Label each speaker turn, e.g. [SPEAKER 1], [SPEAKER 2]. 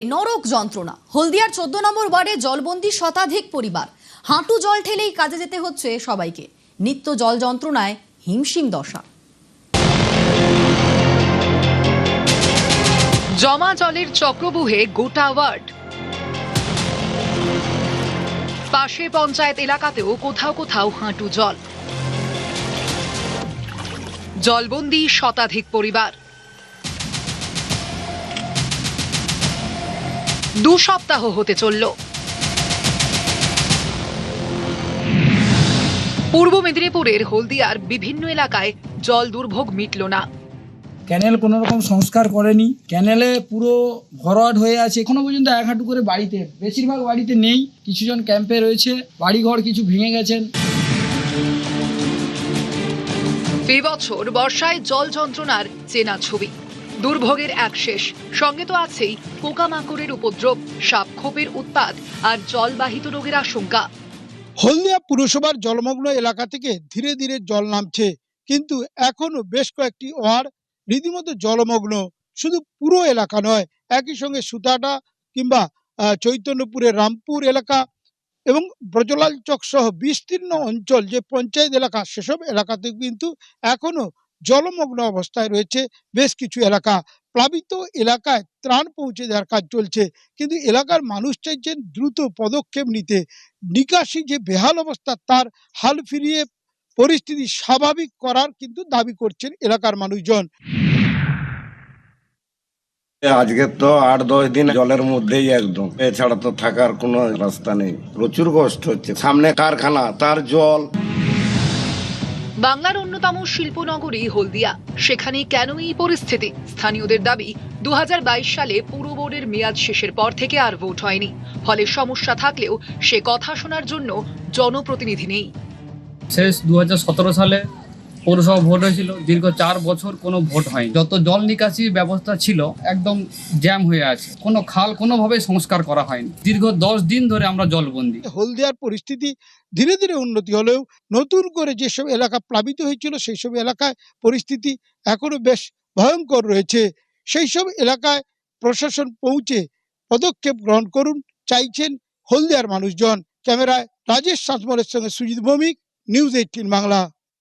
[SPEAKER 1] নরক যন্ত্রণা। হলদিয়ার 14 নম্বর ওয়ার্ডে জলবন্দী শতাধিক পরিবার। হাঁটু জল ঠেলেই কাজে যেতে হচ্ছে সবাইকে। নিত্য জল যন্ত্রণায় হিমশিম দশা।
[SPEAKER 2] জমা জলের চক্রবুহে গোটা ওয়ার্ড। পাশে পঞ্চায়েত এলাকাতেও কোথাও কোথাও হাঁটু জল। জলবন্দী শতাধিক পরিবার। 2 সপ্তাহ হতে চলল। পূর্ব মেদিনীপুরের হলদিয়ার বিভিন্ন এলাকায় জল দুর্ভোগ মিটল না।
[SPEAKER 3] ক্যানেল কোনো রকম সংস্কার করেনি, ক্যানেলে পুরো ভরাট হয়ে আছে। এখনো পর্যন্ত এক হাঁটু করে বাড়িতে, বেশিরভাগ বাড়িতে নেই, কিছুজন ক্যাম্পে রয়েছে, বাড়িঘর কিছু ভেঙে গেছেন।
[SPEAKER 2] এই বছর বর্ষায় জল যন্ত্রণার চেনা ছবি। দুর্ভোগের এক শেষ, সঙ্গে তো আছেই পোকামাকড়ের উপদ্রব, সাপখোপের উৎপাত আর জলবাহিত রোগের আশঙ্কা।
[SPEAKER 4] হলদিয়া পুরসভার জলমগ্ন এলাকা থেকে ধীরে ধীরে জল নামছে, কিন্তু এখনো বেশ কয়েকটি ওয়ার্ড রীতিমতো জলমগ্ন। শুধু পুরো এলাকা নয়, একই সঙ্গে সুতাটা কিংবা চৈতন্যপুরের রামপুর এলাকা এবং ব্রজলাল চক সহ বিস্তীর্ণ অঞ্চল যে পঞ্চায়েত এলাকা, সেসব এলাকাতে কিন্তু এখনো জলমগ্ন অবস্থায় রয়েছে বেশ কিছু এলাকা। প্লাবিত এলাকায় ত্রাণ পৌঁছে দেওয়ার কাজ চলছে, কিন্তু এলাকার মানুষ চাইছেন দ্রুত পদক্ষেপ নিতে। নিকাশি যে বেহাল অবস্থা, তার হাল ফিরিয়ে পরিস্থিতি স্বাভাবিক করার কিন্তু দাবি করছেন এলাকার মানুষজন।
[SPEAKER 5] আজকে তো 8-10 দিন জলের মধ্যেই একদম, এছাড়া তো থাকার কোনো রাস্তা নেই। প্রচুর কষ্ট হচ্ছে, সামনে কারখানা, তার জল।
[SPEAKER 2] বাংলার অন্যতম শিল্পনগরী হলদিয়া, সেখানে কেন এই পরিস্থিতি? স্থানীয়দের দাবি 2022 সালে পুর বোর্ডের মেয়াদ শেষের পর থেকে আর ভোট হয়নি, ফলে সমস্যা থাকলেও সে কথা শোনার জন্য জনপ্রতিনিধি নেই।
[SPEAKER 6] শেষ 2017 সালে পৌরসভা ভোট হয়েছিল, দীর্ঘ 4 বছর কোনো ভোট হয়নি। যত জল নিকাশি ব্যবস্থা ছিল একদম জ্যাম হয়ে আছে, কোনো খাল কোনোভাবে সংস্কার করা হয়নি। দীর্ঘ 10 দিন ধরে আমরা জলবন্দী।
[SPEAKER 4] হলদিয়ার পরিস্থিতি ধীরে ধীরে উন্নতি হলেও নতুন করে যেসব এলাকা প্লাবিত হয়েছিল সেই সব এলাকায় পরিস্থিতি এখনো বেশ ভয়ঙ্কর রয়েছে। সেই সব এলাকায় প্রশাসন পৌঁছে পদক্ষেপ গ্রহণ করুন চাইছেন হলদিয়ার মানুষজন। ক্যামেরায় রাজেশ সাতমলের সঙ্গে সুজিত ভৌমিক, নিউজ 18 বাংলা।